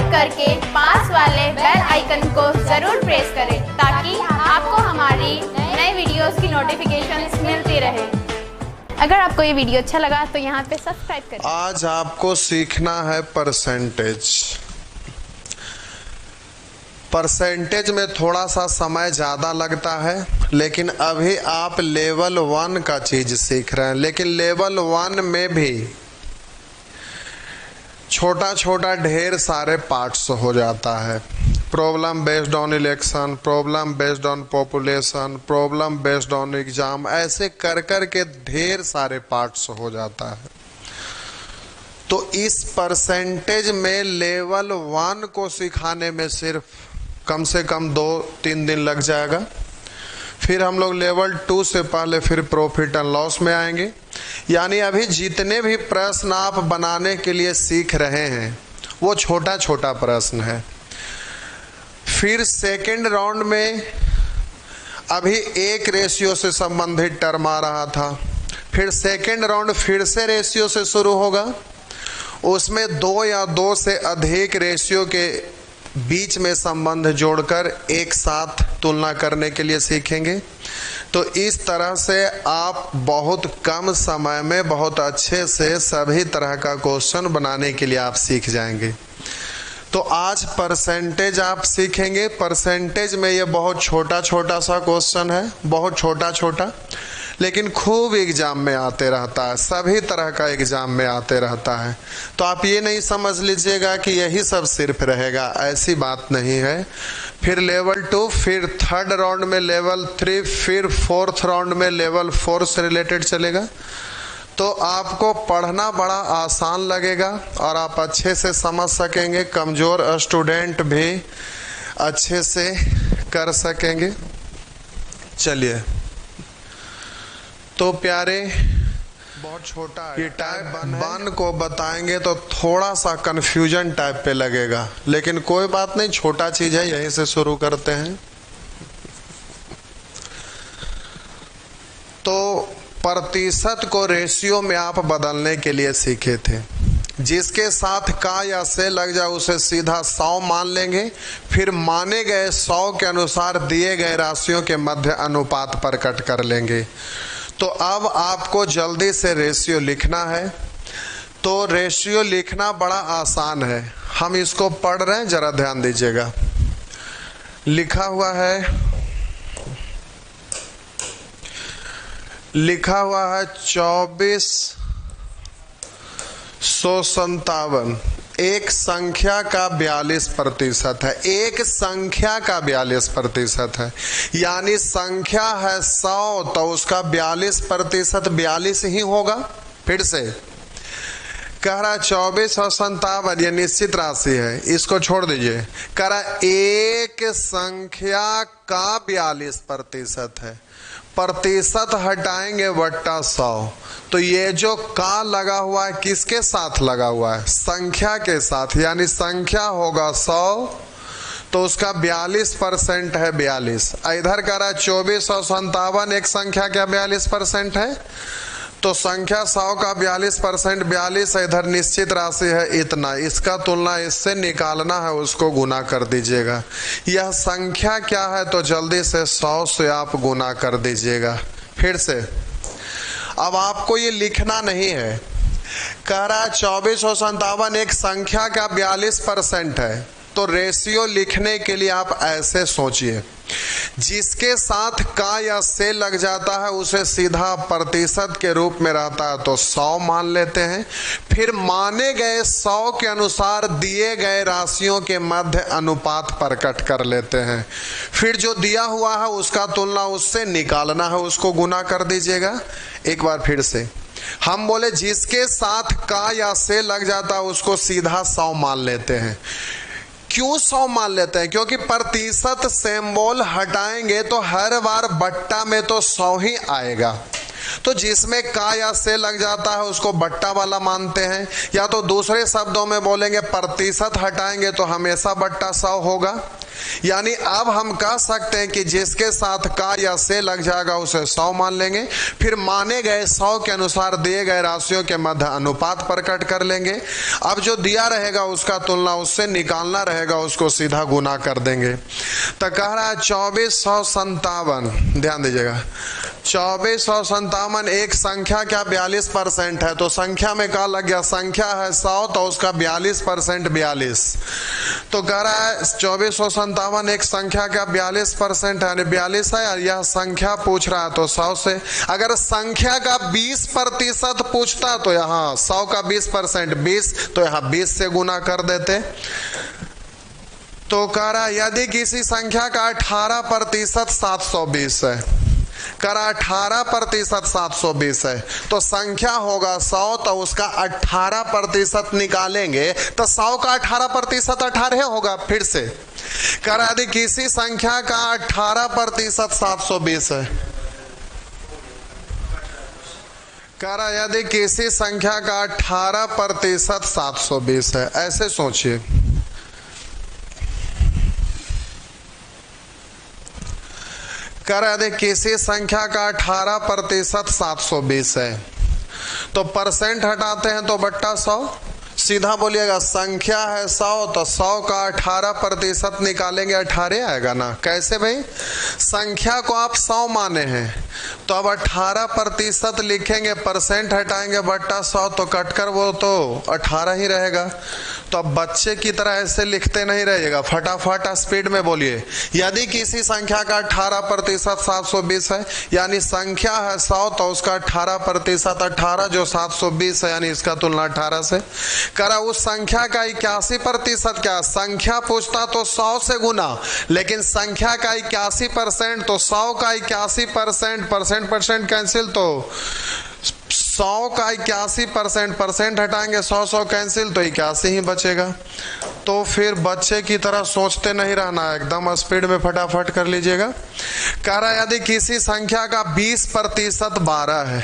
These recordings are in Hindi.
सब्सक्राइब करके पास वाले बेल आइकन को जरूर प्रेस करें ताकि आपको हमारी नए वीडियोस की नोटिफिकेशंस मिलती रहे। अगर आपको ये वीडियो अच्छा लगा तो यहाँ पे सब्सक्राइब करें। आज आपको सीखना है परसेंटेज। परसेंटेज में थोड़ा सा समय ज़्यादा लगता है, लेकिन अभी आप लेवल 1 का चीज़ सीख रहे हैं। लेकिन लेवल 1 में भी छोटा छोटा ढेर सारे पार्ट्स हो जाता है। Problem based on election, problem based on population, problem based on exam, ऐसे कर कर के ढेर सारे पार्ट्स हो जाता है। तो इस परसेंटेज में लेवल 1 को सिखाने में सिर्फ कम से कम 2-3 दिन लग जाएगा। फिर हम लोग लेवल 2 से पहले फिर प्रॉफिट एंड लॉस में आएंगे। यानी अभी जितने भी प्रश्न आप बनाने के लिए सीख रहे हैं वो छोटा छोटा प्रश्न है। फिर सेकेंड राउंड में अभी एक रेशियो से संबंधित टर्म आ रहा था, फिर सेकेंड राउंड फिर से रेशियो से शुरू होगा। उसमें 2 या 2 से अधिक रेशियो के बीच में संबंध जोड़कर एक साथ तुलना करने के लिए सीखेंगे। तो इस तरह से आप बहुत कम समय में बहुत अच्छे से सभी तरह का क्वेश्चन बनाने के लिए आप सीख जाएंगे। तो आज परसेंटेज आप सीखेंगे। परसेंटेज में ये बहुत छोटा छोटा सा क्वेश्चन है, बहुत छोटा छोटा, लेकिन खूब एग्जाम में आते रहता है, सभी तरह का एग्जाम में आते रहता है। तो आप ये नहीं समझ लीजिएगा कि यही सब सिर्फ रहेगा, ऐसी बात नहीं है। फिर लेवल 2, फिर थर्ड राउंड में लेवल 3, फिर फोर्थ राउंड में लेवल 4 से रिलेटेड चलेगा। तो आपको पढ़ना बड़ा आसान लगेगा और आप अच्छे से समझ सकेंगे। कमज़ोर स्टूडेंट भी अच्छे से कर सकेंगे। चलिए, तो प्यारे, बहुत छोटा ये टाइप 1 को बताएंगे तो थोड़ा सा कन्फ्यूजन टाइप पे लगेगा, लेकिन कोई बात नहीं, छोटा चीज़ है, यहीं से शुरू करते हैं। तो प्रतिशत को रेशियो में आप बदलने के लिए सीखे थे। जिसके साथ का या से लग जाए उसे सीधा 100 मान लेंगे, फिर माने गए 100 के अनुसार दिए गए राशियों के मध्य अनुपात प्रकट कर लेंगे। तो अब आपको जल्दी से रेशियो लिखना है। तो रेशियो लिखना बड़ा आसान है, हम इसको पढ़ रहे हैं, जरा ध्यान दीजिएगा। लिखा हुआ है 2457। एक संख्या का 42% है, एक संख्या का 42% है। यानी संख्या है 100 तो उसका 42% 42 ही होगा। फिर से कह रहा 24 और 57, ये निश्चित राशि है, इसको छोड़ दीजिए। कह रहा एक संख्या का 42% है, प्रतिशत हटाएंगे बट्टा 100। तो ये जो का लगा हुआ है किसके साथ लगा हुआ है? संख्या के साथ। यानी संख्या होगा 100 तो उसका 42% है 42। इधर कह रहा है 24 और 57, एक संख्या क्या 42% है, तो संख्या 100 का 42% 42, इधर निश्चित राशि है इतना, इसका तुलना इससे निकालना है, उसको गुना कर दीजिएगा। यह संख्या क्या है तो जल्दी से 100 से आप गुना कर दीजिएगा। फिर से अब आपको ये लिखना नहीं है। कह रहा है 24 और 57 एक संख्या का 42% है, तो रेशियो लिखने के लिए आप ऐसे सोचिए, जिसके साथ का या से लग जाता है उसे सीधा प्रतिशत के रूप में रहता है तो 100 मान लेते हैं। फिर माने गए 100 के अनुसार दिए गए राशियों के मध्य अनुपात प्रकट कर लेते हैं। फिर जो दिया हुआ है उसका तुलना उससे निकालना है, उसको गुना कर दीजिएगा। एक बार फिर से हम बोले जिसके साथ का या से लग जाता है उसको सीधा 100 मान लेते हैं। क्यों 100 मान लेते हैं? क्योंकि प्रतिशत सिंबल हटाएंगे तो हर बार बट्टा में तो 100 ही आएगा। तो जिसमें का या से लग जाता है उसको बट्टा वाला मानते हैं, या तो दूसरे शब्दों में बोलेंगे प्रतिशत हटाएंगे तो हमेशा बट्टा 100 होगा। यानी अब हम कह सकते हैं कि जिसके साथ का या से लग जाएगा उसे 100 मान लेंगे, फिर माने गए 100 के अनुसार दिए गए राशियों के मध्य अनुपात प्रकट कर लेंगे। अब जो दिया रहेगा उसका तुलना उससे निकालना रहेगा, उसको सीधा गुना कर देंगे। तो कह रहा है 2457, ध्यान दीजिएगा 2457 एक संख्या क्या 42% है, तो संख्या में क्या लग गया, संख्या है 100 तो उसका 42% 42। तो कह रहा है 2457 एक संख्या क्या 42% है, यानी 42 है, यह संख्या पूछ रहा है तो 100 से। अगर संख्या का 20% पूछता तो यहाँ 100 का 20% 20, तो यहाँ 20 से गुना कर देते। तो कह रहा यदि किसी संख्या का 18% 720 है, करा 18% 720 है, तो संख्या होगा 100 तो उसका 18% निकालेंगे तो 100 का 18% 18 होगा। फिर से करा यदि किसी संख्या का 18% 720 है, करा यदि किसी संख्या का 18% 720 है, ऐसे सोचिए कर यदि किसी संख्या का 18% 720 है, तो परसेंट हटाते हैं तो बट्टा 100, सीधा बोलिएगा संख्या है 100 तो 100 का 18% निकालेंगे 18 आएगा ना। कैसे भाई, संख्या को आप 100 माने हैं तो अब 18% लिखेंगे, परसेंट हटाएंगे बट्टा 100 तो कटकर वो तो 18 ही रहेगा। तो अब बच्चे की तरह ऐसे लिखते नहीं रहिएगा, फटाफट स्पीड में बोलिए। यदि किसी संख्या का 18% 720 है, यानी संख्या है 100 तो उसका 18% 18 जो 720 है, यानी इसका तुलना 18 से करा। उस संख्या का 81% क्या, संख्या पूछता तो 100 से गुना, लेकिन संख्या का 81% तो 100 का 81%, परसेंट कैंसिल, तो 100 का 81%, परसेंट हटाएंगे 100 कैंसिल तो 81 ही बचेगा। तो फिर बच्चे की तरह सोचते नहीं रहना, एकदम स्पीड में फटाफट कर लीजिएगा। कह रहा है यदि किसी संख्या का 20% 12 है,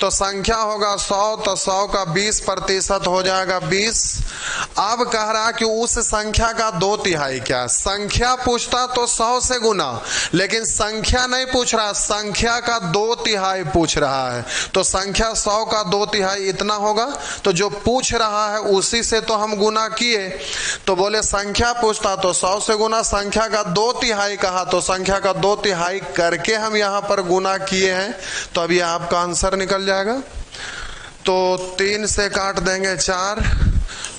तो संख्या होगा 100 तो 100 का 20% हो जाएगा 20। अब कह रहा कि उस संख्या का 2/3 क्या, संख्या पूछता तो 100 से गुना, लेकिन संख्या नहीं पूछ रहा, संख्या का 2/3 पूछ रहा है। तो संख्या 100 का 2/3 इतना होगा, तो जो पूछ रहा है उसी से तो हम गुना किए। तो बोले संख्या पूछता तो 100 से गुना, संख्या का 2/3 कहा तो संख्या का 2/3 करके हम यहाँ पर गुना किए हैं। तो अभी आपका आंसर निकल जाएगा। तो 3 से काट देंगे 4,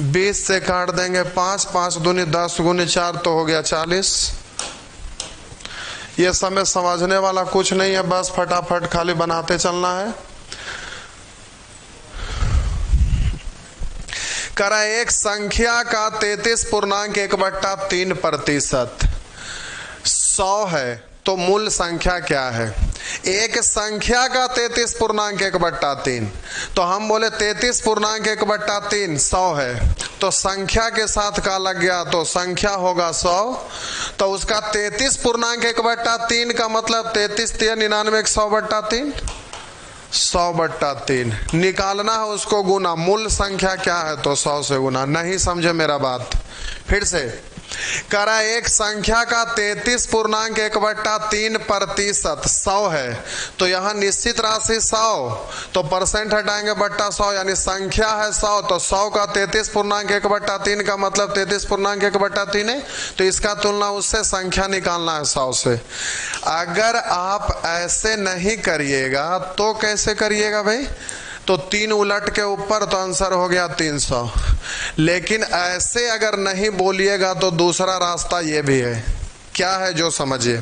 20 से काट देंगे 5, 5 दूनी 10 गुनी 4 तो हो गया 40। ये समय समझने वाला कुछ नहीं है, बस फटाफट खाली बनाते चलना है। करा एक संख्या का 33.1/3% 100 है, तो मूल संख्या क्या है। एक संख्या का 33.1/3, तो हम बोले 33.1/3 100 है, तो संख्या के साथ का लग गया तो संख्या होगा 100, तो उसका 33.1/3 का मतलब 33 99 100/3 100/3 निकालना है, उसको गुना। मूल संख्या क्या है तो 100 से गुना। नहीं समझे मेरा बात, फिर से करा एक संख्या का 33.1/3% 100 है, तो यहाँ निश्चित राशि 100 तो परसेंट हटाएंगे बट्टा 100, यानी संख्या है 100 तो 100 का 33.1/3 का मतलब 33.1/3 है, तो इसका तुलना उससे संख्या निकालना है 100 से। अगर आप ऐसे नहीं करिएगा तो कैसे करिएगा भाई, तो 3 उलट के ऊपर तो आंसर हो गया 300। लेकिन ऐसे अगर नहीं बोलिएगा तो दूसरा रास्ता ये भी है, क्या है जो समझिए।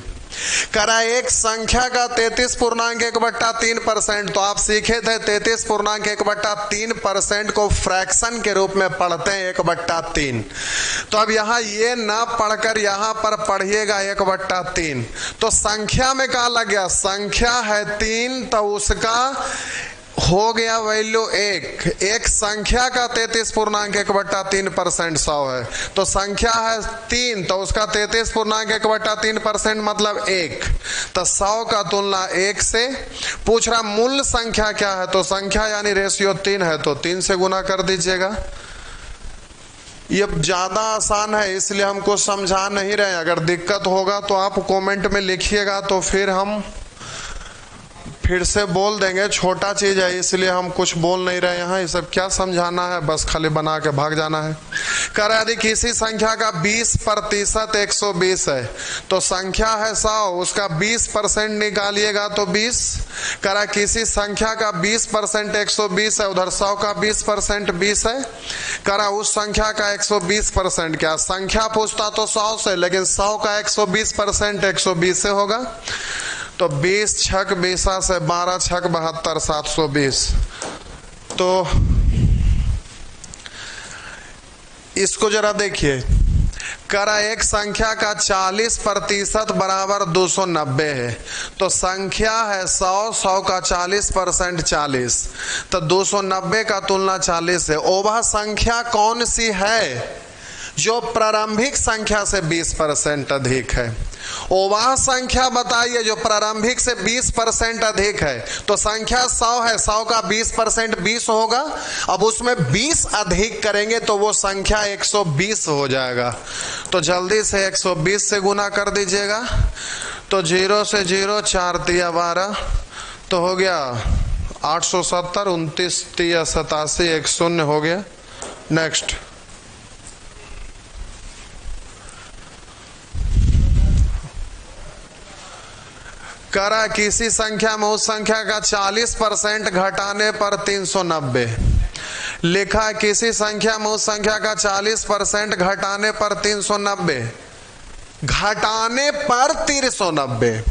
करा एक संख्या का 33.1/3%, तो आप सीखे थे 33.1/3% को फ्रैक्शन के रूप में पढ़ते हैं 1/3। तो अब यहाँ ये ना पढ़कर यहाँ पर पढ़िएगा 1/3। तो संख्या में क्या लग गया, संख्या है 3 तो उसका हो गया वैल्यू एक संख्या का 33.1/3% 100 है, तो संख्या है 3 तो उसका 33.1/3% मतलब 1, तो 100 का तुलना 1 से। पूछ रहा मूल संख्या क्या है, तो संख्या यानी रेशियो 3 है तो 3 से गुना कर दीजिएगा। ये ज्यादा आसान है इसलिए हमको समझा नहीं रहे, अगर दिक्कत होगा तो आप कमेंट में लिखिएगा तो फिर हम फिर से बोल देंगे। छोटा चीज है इसलिए हम कुछ बोल नहीं रहे यहाँ, ये सब क्या समझाना है, बस खाली बना के भाग जाना है। कह रहा यदि किसी संख्या का 20% 120 है तो संख्या है 100, उसका 20% निकालिएगा तो 20। कह रहा किसी संख्या का 20% 120 है, उधर 100 का 20% 20 है। कह रहा उस संख्या का 120% क्या, संख्या पूछता तो 100 से, लेकिन 100 का 120% 120 से होगा, तो 20 छक 20 से 12 छक 72 720। तो इसको जरा देखिए, करा एक संख्या का 40% बराबर 290 है, तो संख्या है 100, 100 का 40% 40, तो 290 का तुलना 40 है। वह संख्या कौन सी है जो प्रारंभिक संख्या से 20% अधिक है? वह संख्या बताइए जो प्रारंभिक से 20% अधिक है। तो संख्या 100 है, 100 का 20% 20 होगा, अब उसमें 20 अधिक करेंगे तो वो संख्या 120 हो जाएगा। तो जल्दी से 120 से गुना कर दीजिएगा, तो 0 से 0 4 तिया 12, तो हो गया 870, 29 तिया 87, 1 शून्य हो गया। नेक्स्ट, करा किसी संख्या में उस संख्या का 40% घटाने पर 390। लिखा किसी संख्या में उस संख्या का 40% घटाने पर 390, घटाने पर 390।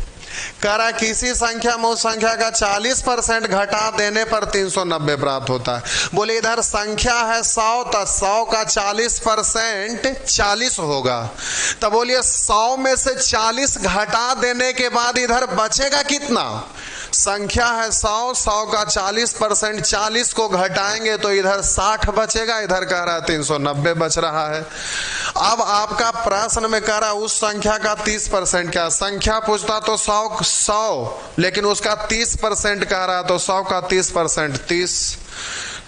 करा किसी संख्या में उस संख्या का 40% घटा देने पर 390 प्राप्त होता है। बोले इधर संख्या है 100, तो 100 का 40% 40 होगा, तो बोलिए 100 में से 40 घटा देने के बाद इधर बचेगा कितना? संख्या है 100, 100 का 40% 40 को घटाएंगे तो इधर 60 बचेगा, इधर कह रहा है 390 बच रहा है। अब आपका प्रश्न में कह रहा उस संख्या का 30% क्या, संख्या पूछता तो 100, लेकिन उसका 30% कह रहा, तो 100 का 30% 30।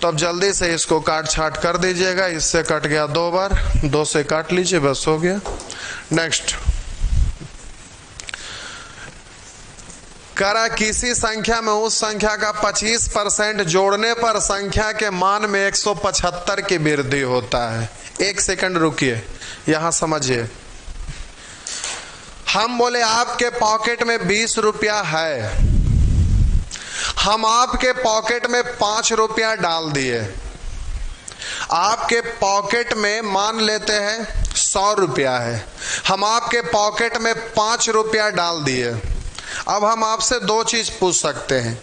तो अब जल्दी से इसको काट छाट कर दीजिएगा, इससे कट गया 2 बार, 2 से काट लीजिए, बस हो गया। नेक्स्ट, करा किसी संख्या में उस संख्या का 25% जोड़ने पर संख्या के मान में 175 की वृद्धि होता है। 1 सेकंड रुकिए, यहां समझिए। हम बोले आपके पॉकेट में 20 रुपया है, हम आपके पॉकेट में 5 रुपया डाल दिए। आपके पॉकेट में मान लेते हैं 100 रुपया है, हम आपके पॉकेट में 5 रुपया डाल दिए। अब हम आपसे 2 चीज पूछ सकते हैं।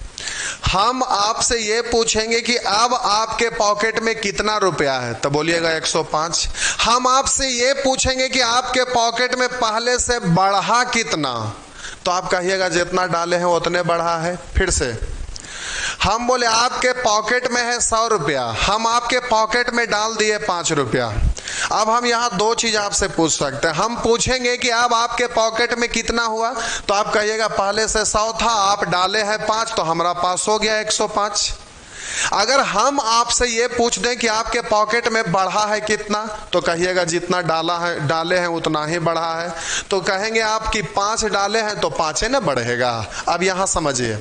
हम आपसे ये पूछेंगे कि अब आपके पॉकेट में कितना रुपया है, तो बोलिएगा 105। हम आपसे ये पूछेंगे कि आपके पॉकेट में पहले से बढ़ा कितना, तो आप कहिएगा जितना डाले हैं उतने बढ़ा है। फिर से हम बोले आपके पॉकेट में है 100 रुपया, हम आपके पॉकेट में डाल दिए 5 रुपया। अब हम यहाँ 2 चीज आपसे पूछ सकते हैं। हम पूछेंगे कि अब आपके पॉकेट में कितना हुआ, तो आप कहिएगा पहले से 100 था, आप डाले हैं 5, तो हमारा पास हो गया 105। अगर हम आपसे ये पूछ दें कि आपके पॉकेट में बढ़ा है कितना, तो कहिएगा जितना डाले हैं उतना ही बढ़ा है। तो कहेंगे आप कि 5 डाले हैं तो 5 ना बढ़ेगा। अब यहाँ समझिए,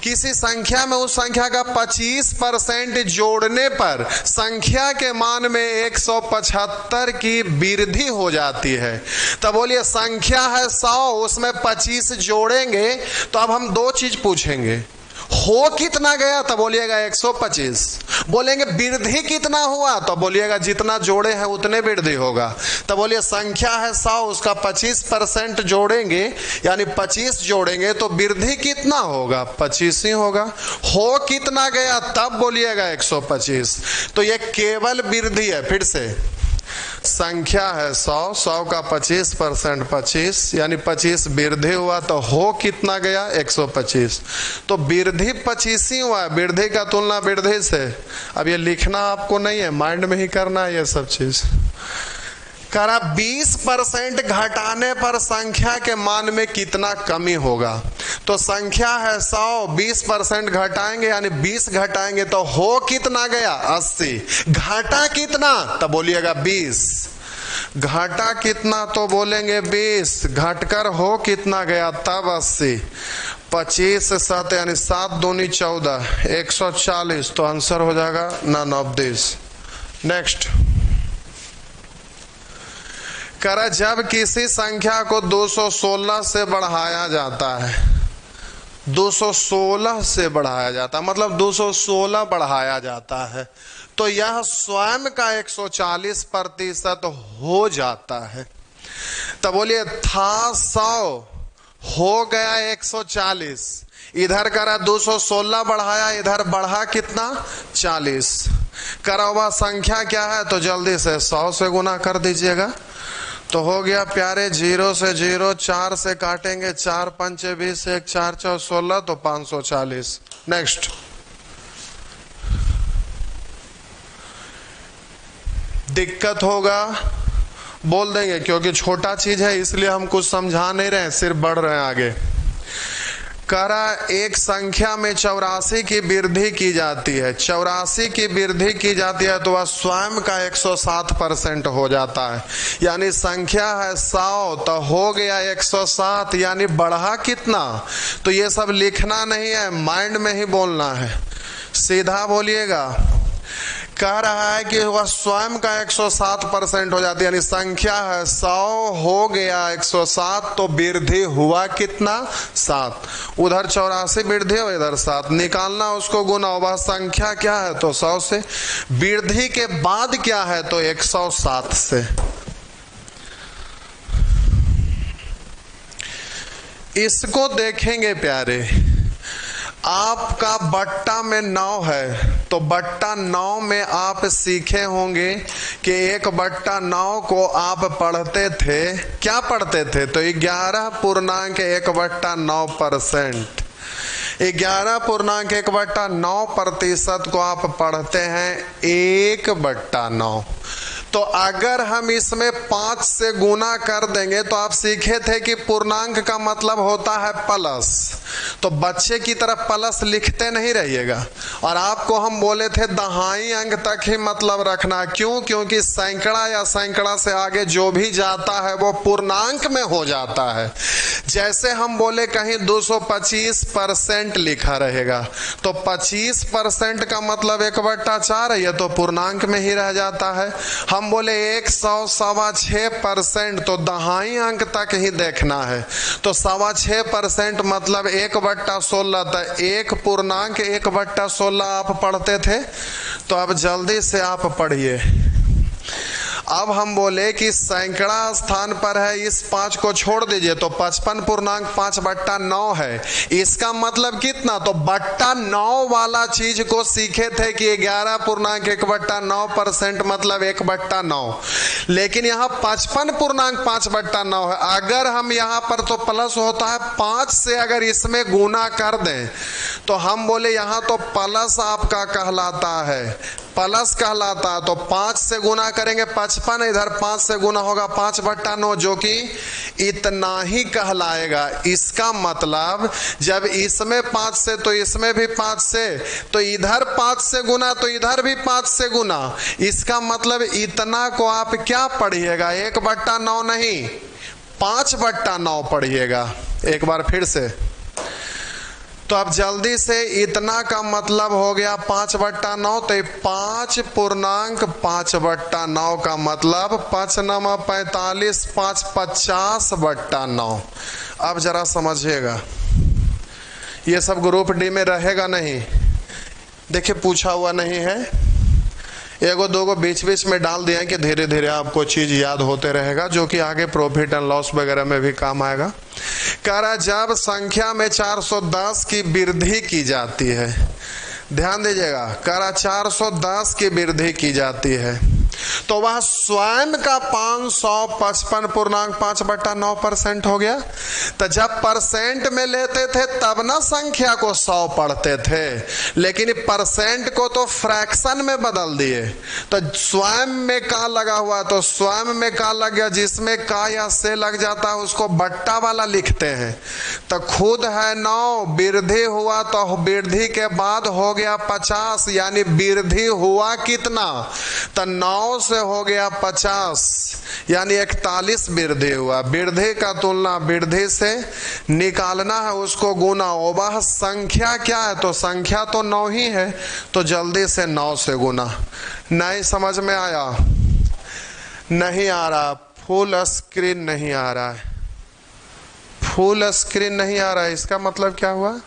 किसी संख्या में उस संख्या का 25% जोड़ने पर संख्या के मान में 175 की वृद्धि हो जाती है। तो बोलिए संख्या है 100, उसमें 25 जोड़ेंगे, तो अब हम 2 चीज पूछेंगे, हो कितना गया, तो बोलिएगा 125। बोलेंगे वृद्धि कितना हुआ, तो बोलिएगा जितना जोड़े हैं उतने वृद्धि होगा। तो बोलिए संख्या है 100, उसका 25% जोड़ेंगे यानी 25 जोड़ेंगे तो वृद्धि कितना होगा, 25 ही होगा। हो कितना गया, तब बोलिएगा 125। तो ये केवल वृद्धि है। फिर से संख्या है 100, 100 का 25% 25, यानी 25 वृद्धि हुआ तो हो कितना गया 125। तो वृद्धि 25 ही हुआ है, वृद्धि का तुलना वृद्धि से। अब ये लिखना आपको नहीं है, माइंड में ही करना है ये सब चीज। करा 20% घटाने पर संख्या के मान में कितना कमी होगा। तो संख्या है 100, 20% घटाएंगे यानी 20 घटाएंगे तो हो कितना गया 80। घटा कितना तब बोलिएगा 20। घटा कितना तो बोलेंगे 20। घटकर हो कितना गया तब 80। 25 से 7 यानी 7 दूनी 14, 140। तो आंसर हो जाएगा नन ऑफ दिस। नेक्स्ट करा जब किसी संख्या को 216 से बढ़ाया जाता है, 216 से बढ़ाया जाता है मतलब 216 बढ़ाया जाता है तो यह स्वयं का 140% हो जाता है। तो बोलिए था 100 हो गया 140, इधर करा 216 बढ़ाया, इधर बढ़ा कितना 40। करा हुआ संख्या क्या है तो जल्दी से 100 से गुना कर दीजिएगा। तो हो गया प्यारे 0 से 0, 4 से काटेंगे 4 पंचे 20, 1 4 4 16 तो 540। नेक्स्ट दिक्कत होगा बोल देंगे क्योंकि छोटा चीज है इसलिए हम कुछ समझा नहीं रहे, सिर्फ बढ़ रहे हैं आगे। करा एक संख्या में 84 की वृद्धि की जाती है, 84 की वृद्धि की जाती है तो वह स्वयं का 107% हो जाता है। यानी संख्या है 100 तो हो गया 107, यानी बढ़ा कितना। तो ये सब लिखना नहीं है, माइंड में ही बोलना है, सीधा बोलिएगा। कह रहा है कि वह स्वयं का 107% हो जाती है, यानी संख्या है 100 हो गया 107 तो वृद्धि हुआ कितना 7। उधर 84 वृद्धि हो इधर 7, निकालना उसको गुना। वह संख्या क्या है तो 100 से, वृद्धि के बाद क्या है तो 107 से। इसको देखेंगे प्यारे, आपका बट्टा में 9 है तो बट्टा 9 में आप सीखे होंगे कि 1/9 को आप पढ़ते थे, क्या पढ़ते थे तो 11.1/9%। 11.1/9% को आप पढ़ते हैं 1/9। तो अगर हम इसमें 5 से गुना कर देंगे तो आप सीखे थे कि पूर्णांक का मतलब होता है प्लस, तो बच्चे की तरफ प्लस लिखते नहीं रहिएगा। और आपको हम बोले थे दहाई अंक तक ही मतलब रखना, क्यों? क्योंकि सैकड़ा या सैकड़ा से आगे जो भी जाता है वो पूर्णांक में हो जाता है। जैसे हम बोले कहीं 225% लिखा रहेगा तो 25% का मतलब 1/4 है, ये तो पूर्णांक में ही रह जाता है। हम बोले 100.6% तो दहाई अंक तक ही देखना है, तो 6.25% मतलब 1/16, तो 1 पूर्णांक 1/16 आप पढ़ते थे। तो अब जल्दी से आप पढ़िए। अब हम बोले कि सैकड़ा स्थान पर है, इस 5 को छोड़ दीजिए तो 55.5/9 है। इसका मतलब कितना तो 9 वाला चीज को सीखे थे कि 11.1/9% मतलब 1/9, लेकिन यहाँ 55.5/9 है। अगर हम यहाँ पर तो प्लस होता है 5 से अगर इसमें गुना कर दें तो हम बोले यहाँ तो प्लस आपका कहलाता है, प्लस कहलाता है। तो 5 से गुना करेंगे 55, इधर 5 से गुना होगा 5/9 जो कि इतना ही कहलाएगा। इसका मतलब जब इसमें 5 से तो इसमें भी 5 से, तो इधर 5 से गुना तो इधर भी 5 से गुना। इसका मतलब इतना को आप क्या पढ़िएगा 1/9 नहीं 5/9 पढ़िएगा। एक बार फिर से, तो अब जल्दी से इतना का मतलब हो गया 5/9, तो 5.5/9 का मतलब 5 9 45, 5 50/9। अब जरा समझिएगा, ये सब ग्रुप डी में रहेगा नहीं, देखिए पूछा हुआ नहीं है, एगो दोगो बीच बीच में डाल दिया कि धीरे धीरे आपको चीज याद होते रहेगा, जो कि आगे प्रॉफिट एंड लॉस वगैरह में भी काम आएगा। कह रहा जब संख्या में 410 की वृद्धि की जाती है, ध्यान दीजिएगा, कह रहा 410 की वृद्धि की जाती है तो वह स्वयं का 555.5/9% हो गया। तो जब परसेंट में लेते थे तब ना संख्या को 100 पढ़ते थे, लेकिन परसेंट को तो फ्रैक्शन में बदल दिए। तो स्वयं में का लगा हुआ, तो स्वयं में का लग गया, जिसमें का या से लग जाता है उसको बट्टा वाला लिखते हैं। तो खुद है 9, वृद्धि हुआ तो वृद्धि के बाद हो गया 50, यानी वृद्धि हुआ कितना, तो 9 से हो गया 50, यानी 41 वृद्धि हुआ। वृद्धि का तुलना वृद्धि से निकालना है, उसको गुना। वह संख्या क्या है, तो संख्या तो 9 ही है, तो जल्दी से 9 से गुना। नहीं समझ में आया? नहीं आ रहा, फुल स्क्रीन नहीं आ रहा है, फुल स्क्रीन नहीं आ रहा है, इसका मतलब क्या हुआ?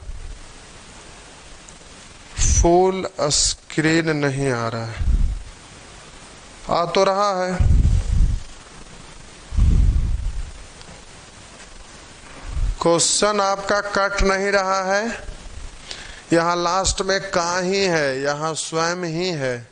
फुल स्क्रीन नहीं आ रहा है। आ तो रहा है, क्वेश्चन आपका कट नहीं रहा है। यहाँ लास्ट में का ही है, यहाँ स्वयं ही है।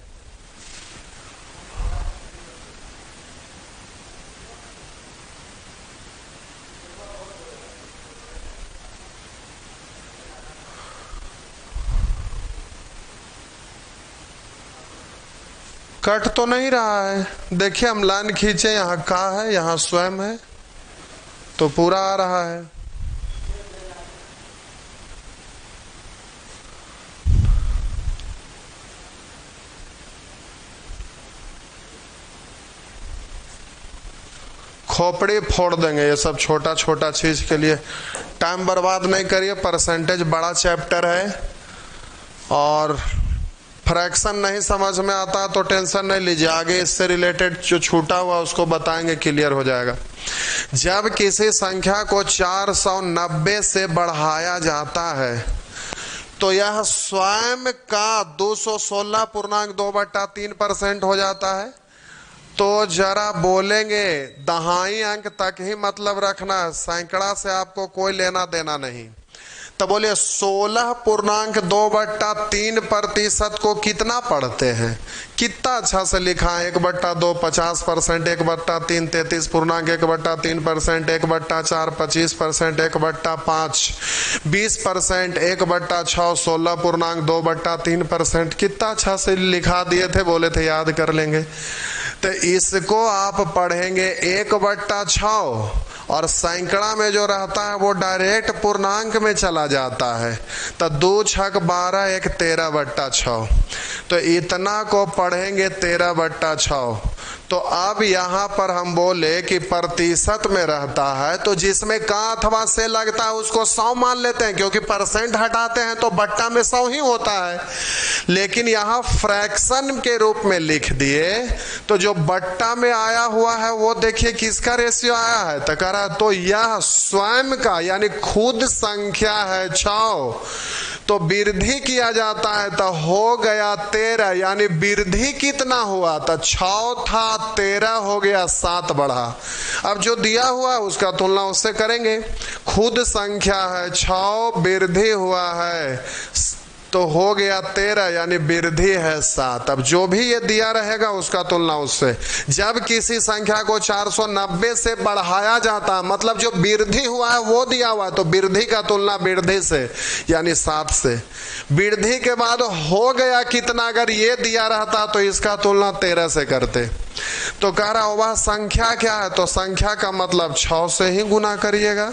कट तो नहीं रहा है। देखिए हम लाइन खींचे, यहाँ का है, यहाँ स्वयं है, तो पूरा आ रहा है। खोपड़ी फोड़ देंगे ये सब छोटा छोटा चीज के लिए। टाइम बर्बाद नहीं करिए, परसेंटेज बड़ा चैप्टर है और फ्रैक्शन नहीं समझ में आता तो टेंशन नहीं लीजिए, आगे इससे रिलेटेड जो छूटा हुआ उसको बताएंगे, क्लियर हो जाएगा। जब किसी संख्या को 490 से बढ़ाया जाता है तो यह स्वयं का 216.2/3% हो जाता है। तो जरा बोलेंगे दहाई अंक तक ही मतलब रखना, सैकड़ा से आपको कोई लेना देना नहीं। तो बोलिए 16.2/3% को कितना पढ़ते हैं? कितना अच्छा से लिखा है, 1/2 50%, 1/3 33.1/3%, 1/4 25%, 1/5 20%, 1/6 16.2/3%। कितना अच्छा से लिखा दिए थे, बोले थे याद कर लेंगे। तो इसको आप पढ़ेंगे 1/6 और सैकड़ा में जो रहता है वो डायरेक्ट पूर्णांक में चला जाता है। तो 2 6 12 1 13/6, तो इतना को पढ़ेंगे 13/6। तो अब यहाँ पर हम बोले कि प्रतिशत में रहता है, तो जिसमें का अथवा से लगता है उसको 100 मान लेते हैं, क्योंकि परसेंट हटाते हैं तो बट्टा में 100 ही होता है। लेकिन यहाँ फ्रैक्शन के रूप में लिख दिए, तो जो बट्टा में आया हुआ है वो देखिए किसका रेशियो आया है, तो कह रहा तो यह स्वयं का यानी खुद संख्या है 6, तो वृद्धि किया जाता है तो हो गया 13, यानी वृद्धि कितना हुआ, तो 6 था 13 हो गया, 7 बढ़ा। अब जो दिया हुआ उसका तुलना उससे करेंगे। खुद संख्या है 6, वृद्धि हुआ है तो हो गया 13, यानी वृद्धि है 7। अब जो भी ये दिया रहेगा उसका तुलना उससे। जब किसी संख्या को 490 से बढ़ाया जाता है, मतलब जो वृद्धि हुआ है वो दिया हुआ है, तो वृद्धि का तुलना वृद्धि से यानी 7 से। वृद्धि के बाद हो गया कितना, अगर ये दिया रहता तो इसका तुलना 13 से करते। तो कह रहा वह संख्या क्या है, तो संख्या का मतलब 6 से ही गुना करिएगा।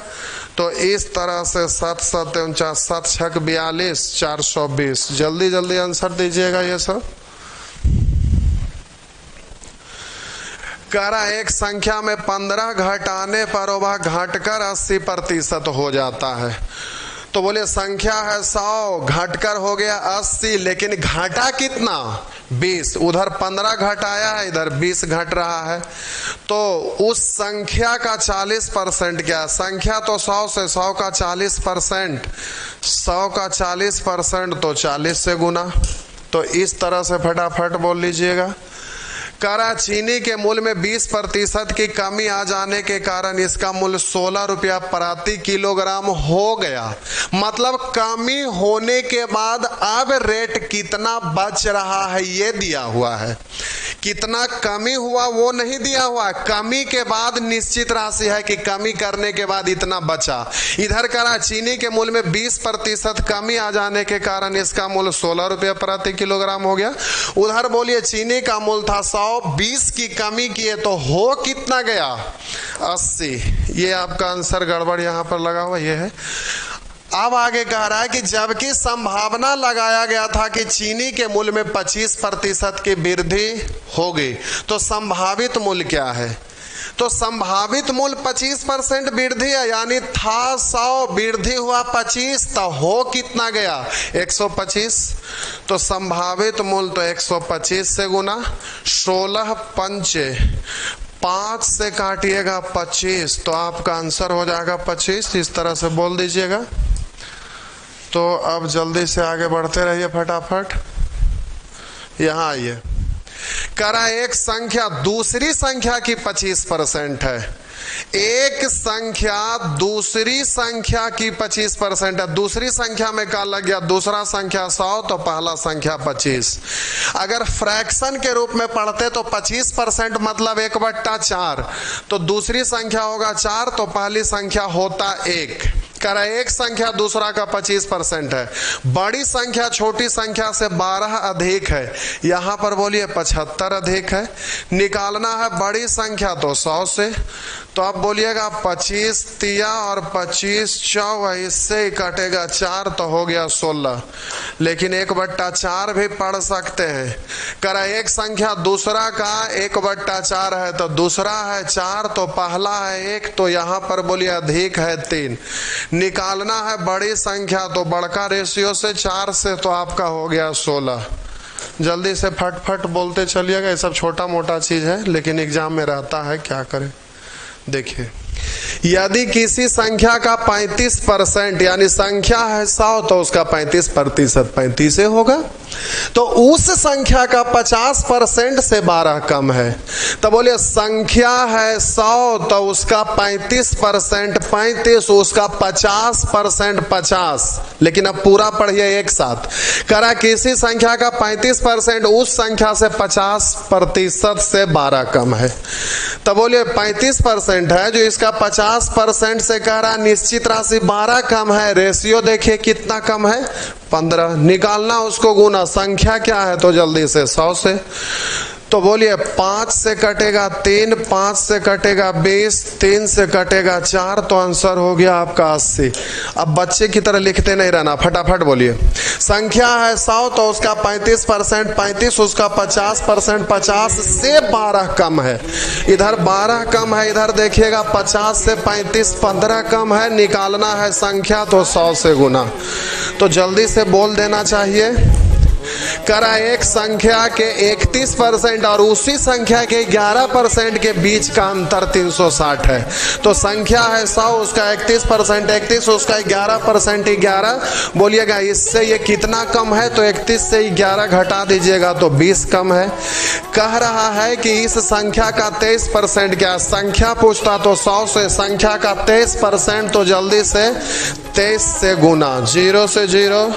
तो इस तरह से 7 7 49 7 6 42 420। जल्दी जल्दी आंसर दीजिएगा ये सब। कह रहा एक संख्या में 15 घटाने पर वह घटकर 80% हो जाता है। तो बोले संख्या है 100, घटकर हो गया 80, लेकिन घटा कितना 20। उधर 15 घटाया है, इधर 20 घट रहा है। तो उस संख्या का 40% क्या, संख्या तो 100 से 100 का 40%, 100 का 40% तो 40 से गुना। तो इस तरह से फटाफट बोल लीजिएगा। करा चीनी के मूल्य में 20% की कमी आ जाने के कारण इसका मूल्य 16 रुपया प्रति किलोग्राम हो गया। मतलब कमी होने के बाद अब रेट कितना बच रहा है ये दिया हुआ है, कितना कमी हुआ वो नहीं दिया हुआ। कमी के बाद निश्चित राशि है कि कमी करने के बाद इतना बचा। इधर करा चीनी के मूल्य में 20% कमी आ जाने के कारण इसका मूल्य 16 रुपया प्रति किलोग्राम हो गया। उधर बोलिए चीनी का मूल्य था 100, 20 की कमी किए तो हो कितना गया 80। ये आपका आंसर गड़बड़ यहां पर लगा हुआ ये है। अब आगे कह रहा है कि जबकि संभावना लगाया गया था कि चीनी के मूल्य में 25% की वृद्धि होगी, तो संभावित मूल्य क्या है? तो संभावित मूल्य 25% वृद्धि है, यानी था 100, वृद्धि हुआ 25, तो हो कितना गया 125। तो संभावित मूल्य तो 125 से गुना 16 पंचे 5 से काटिएगा 25, तो आपका आंसर हो जाएगा 25। इस तरह से बोल दीजिएगा। तो अब जल्दी से आगे बढ़ते रहिए फटाफट। यहाँ आइए, करा एक संख्या दूसरी संख्या की 25% है। एक संख्या दूसरी संख्या की 25% है। दूसरी संख्या में क्या लग गया? दूसरा संख्या 100 तो पहला संख्या 25। अगर फ्रैक्शन के रूप में पढ़ते तो 25% मतलब 1/4, तो दूसरी संख्या होगा 4 तो पहली संख्या होता 1। करा एक संख्या दूसरा का 25% है। बड़ी संख्या छोटी संख्या से 12 अधिक है। यहां पर बोलिए 75 अधिक है। निकालना है बड़ी संख्या तो 100 से, तो आप बोलिएगा 25 तिया और 25 चौ, इससे ही कटेगा 4 तो हो गया 16। लेकिन 1/4 भी पढ़ सकते हैं। करा एक संख्या दूसरा का 1/4 है, तो दूसरा है 4 तो पहला है 1, तो यहां पर बोलिए अधिक है 3। निकालना है बड़ी संख्या तो बड़का रेशियो से 4 से, तो आपका हो गया 16। जल्दी से फट बोलते चलिएगा। ये सब छोटा मोटा चीज है लेकिन एग्जाम में रहता है, क्या करें। देखिए, यदि किसी संख्या का 35% यानी संख्या है 100 तो उसका 35% 35 होगा। तो उस संख्या का 50% से 12 कम है, तो बोलिए संख्या है 100 तो उसका 35% 35, उसका 50% 50। लेकिन अब पूरा पढ़िए एक साथ। करा किसी संख्या का 35% उस संख्या से 50% से 12 कम है, तो बोलिए 35% है जो इसका 50% से कह रहा निश्चित राशि 12 कम है। रेशियो देखिए कितना कम है 15। निकालना उसको गुना, संख्या क्या है तो जल्दी से 100 से। तो बोलिए 5 से कटेगा 3, 5 से कटेगा 20, 3 से कटेगा 4, तो आंसर हो गया आपका 80। अब बच्चे की तरह लिखते नहीं रहना, फटाफट बोलिए। संख्या है 100 तो उसका 35% 35, उसका 50% 50 से 12 कम है। इधर 12 कम है, इधर देखिएगा 50 से 35 15 कम है। निकालना है संख्या तो 100 से गुना, तो जल्दी से बोल देना चाहिए। करा एक संख्या के 31% और उसी संख्या के 11% के बीच का अंतर 360 है। तो संख्या है 100, उसका 31% 31, उसका 11% 11। बोलिएगा इससे ये कितना कम है, तो 31 से 11 घटा दीजिएगा तो 20 कम है। कह रहा है कि इस संख्या का 23% क्या? संख्या पूछता तो 100 से, संख्या का 23% तो जल्दी से 23 से गुना, 0 से 0,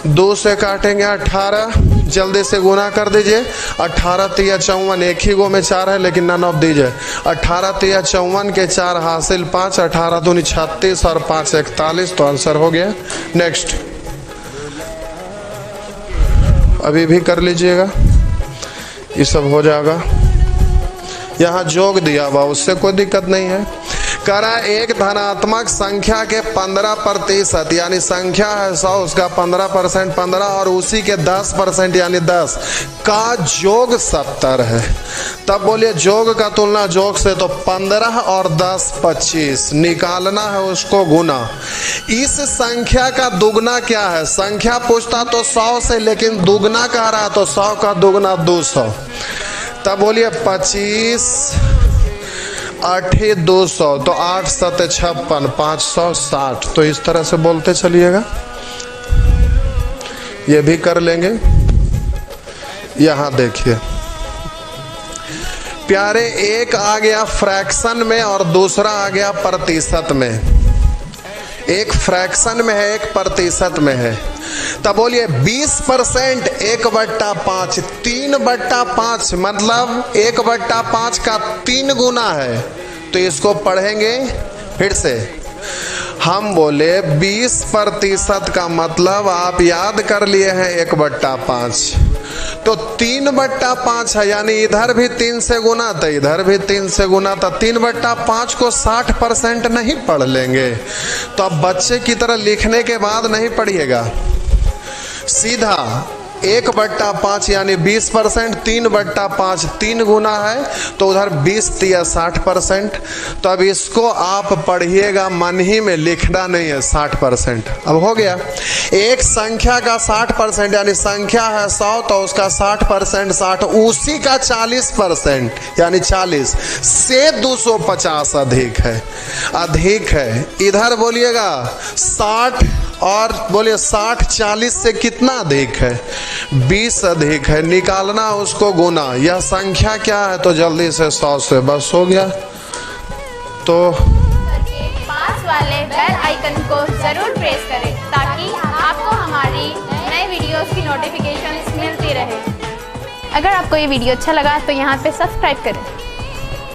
2 से काटेंगे 18, जल्दी से गुना कर दीजिए। 18 तिया 54, एक ही गो में 4 है लेकिन नन ऑफ दीजिए। 18 तिया 54 के 4 हासिल 5, 18 दूनी 36 और 5 41, तो आंसर हो गया। नेक्स्ट अभी भी कर लीजिएगा, ये सब हो जाएगा। यहाँ जोग दिया हुआ उससे कोई दिक्कत नहीं है। करा एक धनात्मक संख्या के 15% यानी संख्या है 100, उसका 15% 15 और उसी के 10% यानी 10 का जोग 70 है। तब बोलिए जोग का तुलना जोग से, तो 15 और 10 25। निकालना है उसको गुना। इस संख्या का दुगना क्या है? संख्या पूछता तो 100 से, लेकिन दुगना कह रहा तो 100 का दुगना 200। तब बोलिए 25 8 200, तो 8 7 56 560। तो इस तरह से बोलते चलिएगा। ये भी कर लेंगे। यहाँ देखिए प्यारे, एक आ गया फ्रैक्शन में और दूसरा आ गया प्रतिशत में। एक फ्रैक्शन में है, एक प्रतिशत में है। तब बोलिए 20% 1/5, 3/5 मतलब 1/5 का 3 गुना है। तो इसको पढ़ेंगे फिर से। हम बोले 20% का मतलब आप याद कर लिए हैं 1/5, तो 3/5 है, यानी इधर भी 3 से गुना तो इधर भी 3 से गुना, तो 3/5 को 60% नहीं पढ़ लेंगे। तो अब बच्चे की तरह लिखने के बाद नहीं पढ़िएगा, सीधा 1/5 यानी 20%, 3/5 3 गुना है, तो उधर 20 या 60%। तो अब इसको आप पढ़िएगा, मन ही में लिखना नहीं है 60%। अब हो गया, एक संख्या का 60% यानी संख्या है 100 तो उसका 60% 60, उसी का 40% यानी 40 से 250 अधिक है, अधिक है। इधर बोलिएगा 60 और बोलिए 60 40 से कितना अधिक है, 20 अधिक है। निकालना उसको गुना, यह संख्या क्या है तो जल्दी से 100 से, बस हो गया। तो पास वाले बेल आइकन को जरूर प्रेस करें ताकि आपको हमारी नए वीडियोस की नोटिफिकेशंस मिलती रहे। अगर आपको ये वीडियो अच्छा लगा तो यहाँ पे सब्सक्राइब करें।